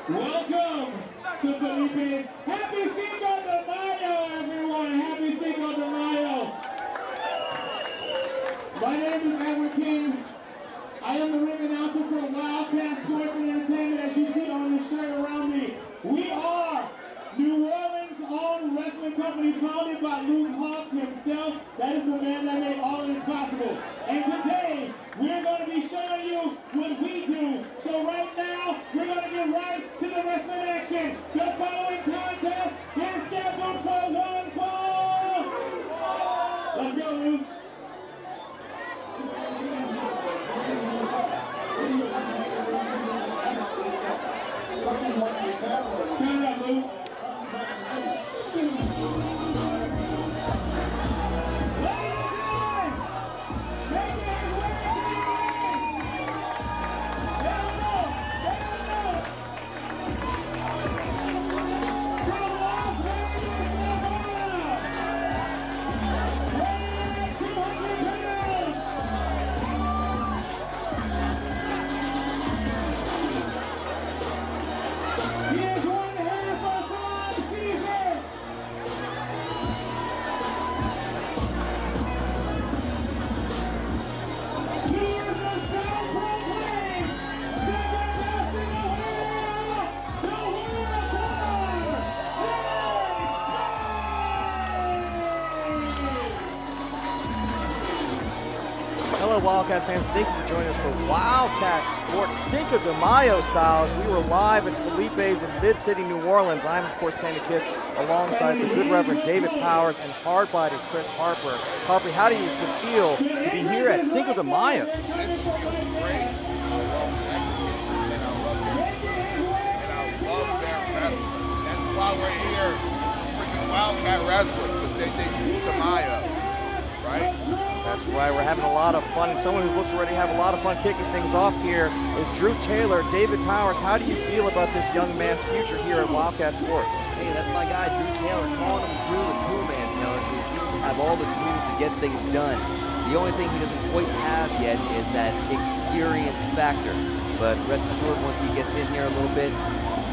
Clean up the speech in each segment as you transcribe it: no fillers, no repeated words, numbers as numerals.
Welcome to Felipe. Happy Cinco de Mayo, everyone. Happy Cinco de Mayo. My name is Edward King. I am the ring announcer for Wildkat Sports and Entertainment, as you see on the shirt around me. We are New Orleans' own wrestling company founded by Luke Hawks himself. That is the man that made all of this possible. And today, we're going to be showing you what we do. So right now, we're going to get right to the wrestling action. The following contest is scheduled for one fall. Let's go, Luke. Turn it up, Luke. Hello, Wildkat fans. Thank you for joining us for Wildkat Sports Cinco de Mayo styles. We were live at Felipe's in Mid-City, New Orleans. I'm, of course, Santa Kiss, alongside the good Reverend David Powers and hard-bodied Chris Harper. Harper, how do you feel to be here at Cinco de Mayo? This feels great. I love Mexicans and I love their food and I love their wrestling. That's why we're here, freaking Wildkat Wrestling, for Cinco de Mayo, right? That's right, we're having a lot of fun. And someone who looks ready to have a lot of fun kicking things off here is Dru Taylor. David Powers, how do you feel about this young man's future here at Wildkat Sports? Hey, that's my guy, Dru Taylor, calling him Dru the Toolman Taylor. He seems to have all the tools to get things done. The only thing he doesn't quite have yet is that experience factor. But rest assured, once he gets in here a little bit,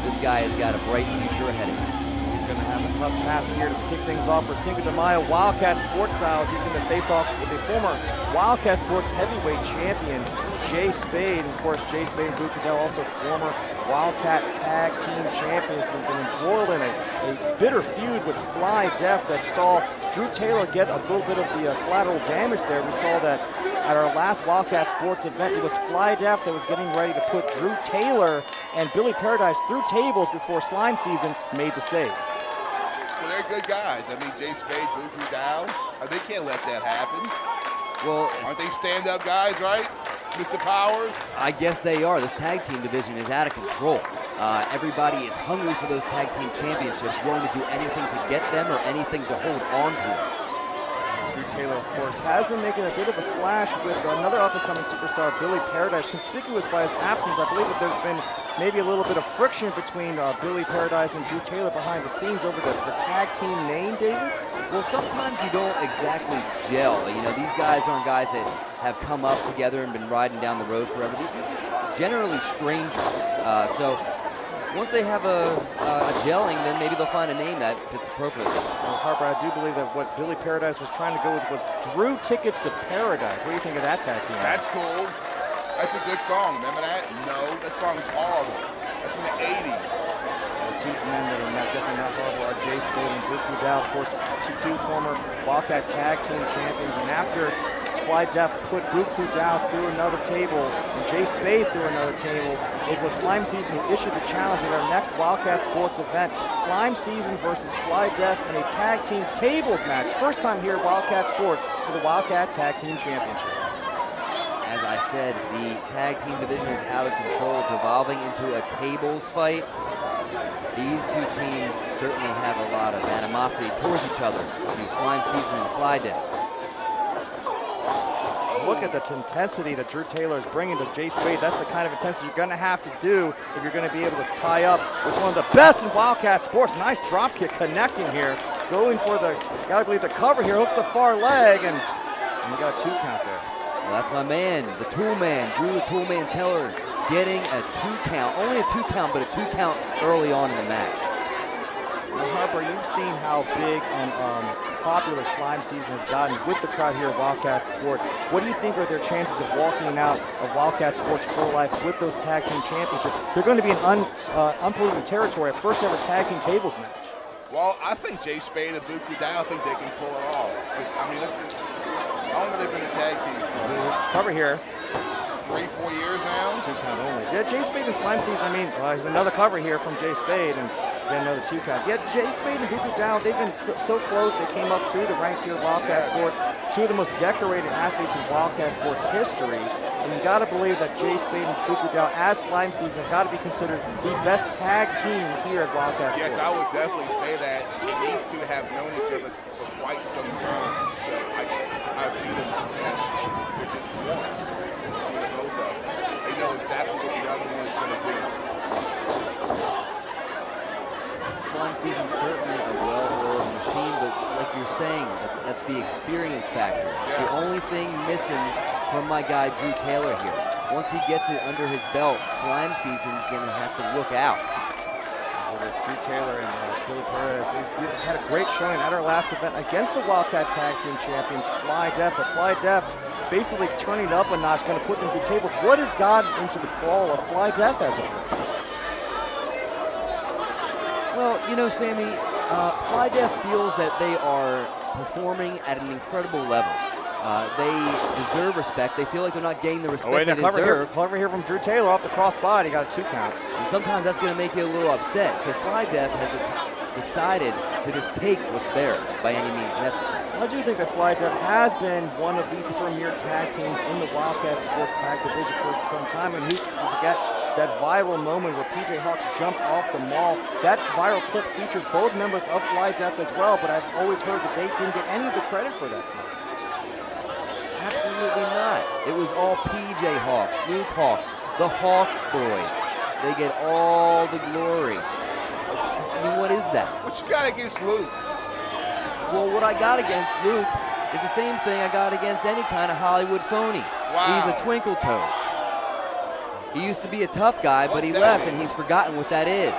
this guy has got a bright future ahead of him. He's going to have a tough task here to kick things off for Cinco de Mayo Wildkat Sports styles. He's going to face off with the former Wildkat Sports heavyweight champion, Jay Spade. And of course, Jay Spade and Wildkat, also former Wildkat tag team champions, have been embroiled in a bitter feud with Fly Def that saw Dru Taylor get a little bit of the collateral damage there. We saw that at our last Wildkat Sports event. It was Fly Def that was getting ready to put Dru Taylor and Billy Paradise through tables before slime season made the save. Well, they're good guys. I mean, Jay Spade, Buku down. They can't let that happen. Well, aren't they stand-up guys, right, Mr. Powers? I guess they are. This tag team division is out of control. Everybody is hungry for those tag team championships, willing to do anything to get them or anything to hold on to them. Dru Taylor, of course, has been making a bit of a splash with another up-and-coming superstar, Billy Paradise, conspicuous by his absence. I believe that there's been maybe a little bit of friction between Billy Paradise and Dru Taylor behind the scenes over the tag team name, David? Well, sometimes you don't exactly gel. You know, these guys aren't guys that have come up together and been riding down the road forever. These are generally strangers. So once they have a gelling, then maybe they'll find a name that fits appropriately. Well, Harper, I do believe that what Billy Paradise was trying to go with was Dru Tickets to Paradise. What do you think of that tag team? That's cool. That's a good song. Remember that? No, that song's horrible. That's from the 80s. The two men that are definitely not horrible are Jay Spade and Buku Dow, of course, two former Wildkat tag team champions. And after Fly Def put Buku Dow through another table and Jay Spade through another table, it was Slime Season who issued the challenge at our next Wildkat Sports event. Slime Season versus Fly Def in a tag team tables match. First time here at Wildkat Sports for the Wildkat Tag Team Championship. As I said, the tag team division is out of control, devolving into a tables fight. These two teams certainly have a lot of animosity towards each other through Slime Season and Fly Def. Look at the intensity that Dru Taylor is bringing to Jay Spade. That's the kind of intensity you're going to have to do if you're going to be able to tie up with one of the best in Wildkat Sports. Nice drop kick connecting here. Going for the, gotta believe the cover here, hooks the far leg, and we got a 2 count there. Well, that's my man, the Tool Man, Dru the Tool Man Taylor, getting a 2 count, only a 2 count, but a 2 count early on in the match. Well, Harper, you've seen how big and popular Slime Season has gotten with the crowd here at Wildkat Sports. What do you think are their chances of walking out of Wildkat Sports for life with those tag team championships? They're going to be in unproven territory, a first ever tag team tables match. Well, I think Jay Spade and Buku Dow, I think they can pull it off. I mean, how long have they been a tag team for? Cover here. 3-4 years now? 2 count only. Yeah, Jay Spade and Slime Season, I mean, there's another cover here from Jay Spade and then another 2 count. Yeah, Jay Spade and Buku Dow, they've been so close. They came up through the ranks here at Wildkat Sports. 2 of the most decorated athletes in Wildkat Sports history. And you got to believe that Jay Spade and Buku Dow, as Slime Season, have got to be considered the best tag team here at Wildkat Sports. Yes, I would definitely say that. And these two have known each other for quite some time. So I see them since they're just one. Between both of them. They know exactly what the other one is going to do. Slime Season certainly a well-oiled machine, but like you're saying, that's the experience factor. Yes. The only thing missing from my guy Dru Taylor here. Once he gets it under his belt, Slime Season's going to have to look out. So there's Dru Taylor and Billy Perez. They had a great showing at our last event against the Wildkat Tag Team Champions, Fly Def. But Fly Def basically turning it up a notch, going to put them through tables. What has gotten into the crawl of Fly Def as of late? Well, you know, Sammy, Fly Def feels that they are performing at an incredible level. They deserve respect. They feel like they're not getting the respect they deserve. Cover here from Dru Taylor off the crossbody. Got a 2 count. And sometimes that's going to make you a little upset. So Fly Def has decided to just take what's theirs by any means necessary. I do think that Fly Def has been one of the premier tag teams in the Wildkat Sports Tag Division for some time. And who can forget that viral moment where PJ Hawks jumped off the mall? That viral clip featured both members of Fly Def as well, but I've always heard that they didn't get any of the credit for that clip. Absolutely not. It was all PJ Hawks, Luke Hawks, the Hawks boys. They get all the glory. I mean, what is that? What you got against Luke? Well, what I got against Luke is the same thing I got against any kind of Hollywood phony. Wow. He's a twinkle toes. He used to be a tough guy, but he left and he's forgotten what that is.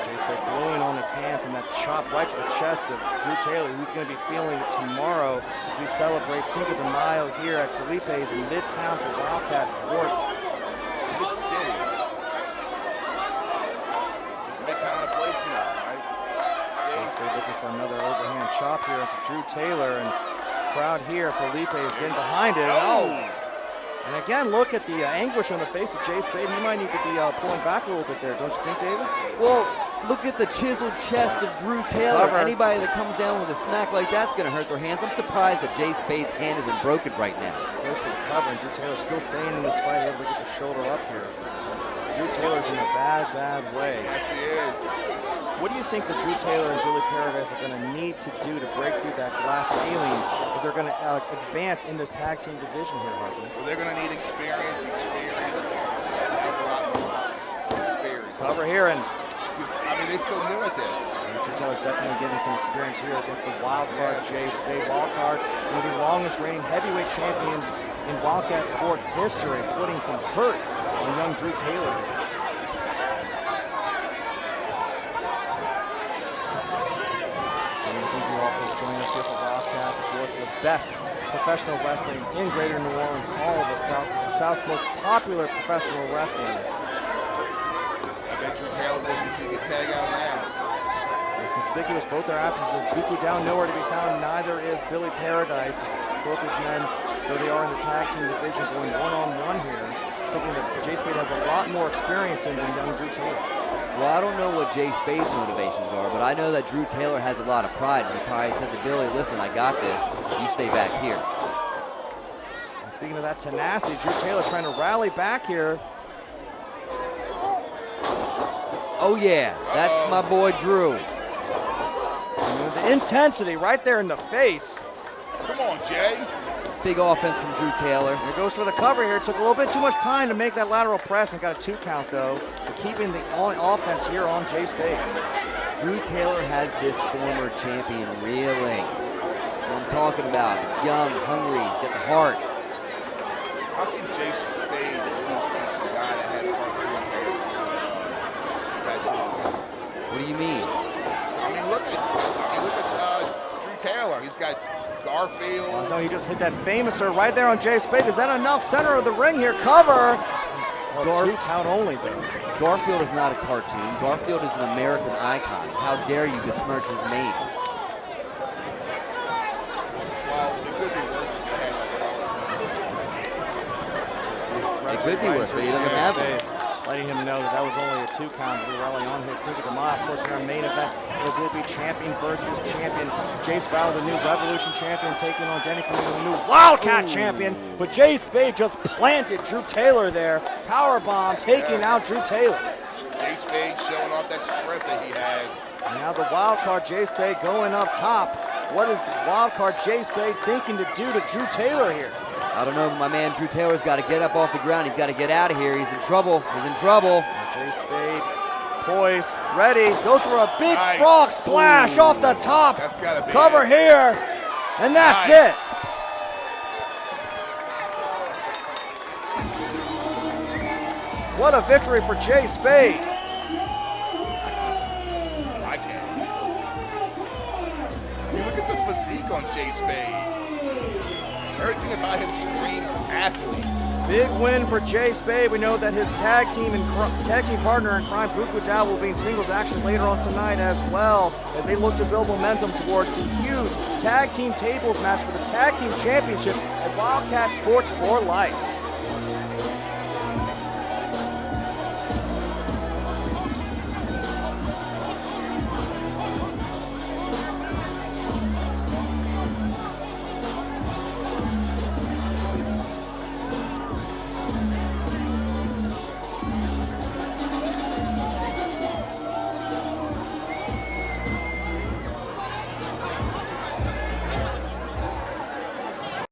Jay Spade blowing on his hand from that chop right to the chest of Dru Taylor, who's going to be feeling it tomorrow as we celebrate Cinco de Mayo here at Felipe's in Midtown for Wildkat Sports. Mid-City. Midtown a place now, right? Jay Spade looking for another overhand chop here into Dru Taylor, and crowd here, Felipe is getting behind it. Oh! And again, look at the anguish on the face of Jay Spade. He might need to be pulling back a little bit there, don't you think, David? Well, look at the chiseled chest of Dru Taylor. Cover. Anybody that comes down with a smack like that's going to hurt their hands. I'm surprised that Jay Spade's hand isn't broken right now. Goes for the cover, and Dru Taylor still staying in this fight, able to get the shoulder up here. Dru Taylor's in a bad, bad way. Yes, he is. What do you think that Dru Taylor and Billy Paradise are going to need to do to break through that glass ceiling if they're going to advance in this tag team division here, Harvey? Well, they're going to need experience. Cover here, and I mean, they're still new at this. Dru Taylor's definitely getting some experience here against the wild card Jay Spade. Wild card, one of the longest reigning heavyweight champions in Wildkat Sports history, putting some hurt on young Dru Taylor. The best professional wrestling in Greater New Orleans, all of the South's most popular professional wrestling. I bet Dru Taylor wishes he could tag out now. As conspicuous, both their absences of Buku Down nowhere to be found. Neither is Billy Paradise. Both these men, though they are in the tag team division, going one-on-one here. Something that Jay Spade has a lot more experience in than young Dru Taylor. Well, I don't know what Jay Spade's motivations are, but I know that Dru Taylor has a lot of pride. He probably said to Billy, listen, I got this. You stay back here. And speaking of that tenacity, Dru Taylor trying to rally back here. Oh, yeah. That's my boy, Dru. And the intensity right there in the face. Come on, Jay. Big offense from Dru Taylor. Here goes for the cover here. Took a little bit too much time to make that lateral press and got a 2 count, though. But keeping the only offense here on Jay Spade. Dru Taylor has this former champion reeling. That's what I'm talking about. Young, hungry, he's got the heart. How can Jay Spade lose to some guy that has What do you mean? I mean, look at Dru Taylor. He's got Garfield. So he just hit that famouser right there on Jay Spade. Is that enough? Center of the ring here, cover. Oh, 2 count only though. Garfield is not a cartoon. Garfield is an American icon. How dare you besmirch his name? Well, it could be worse if you had It could be worse, but he doesn't have it. Letting him know that that was only a 2 count. We're rallying on here. Cinco de Mayo, of course, in our main event, it will be champion versus champion. Jace Fowler, the new Revolution champion, taking on Denny from the new Wildkat champion. But Jay Spade just planted Dru Taylor there. Power bomb, taking out Dru Taylor. Jay Spade showing off that strength that he has. And now the wild card Jay Spade going up top. What is the wild card Jay Spade thinking to do to Dru Taylor here? I don't know, my man Dru Taylor's got to get up off the ground. He's got to get out of here. He's in trouble. He's in trouble. Jay Spade, poised, ready, goes for a big frog splash off the top. That's gotta be cover it. here, and that's Nice. it. What a victory for Jay Spade. I can't. You look at the physique on Jay Spade. Everything about him screams athlete. Big win for Jay Spade. We know that his tag team partner in crime, Wildkat, will be in singles action later on tonight as well, as they look to build momentum towards the huge tag team tables match for the tag team championship at Wildkat Sports for Life.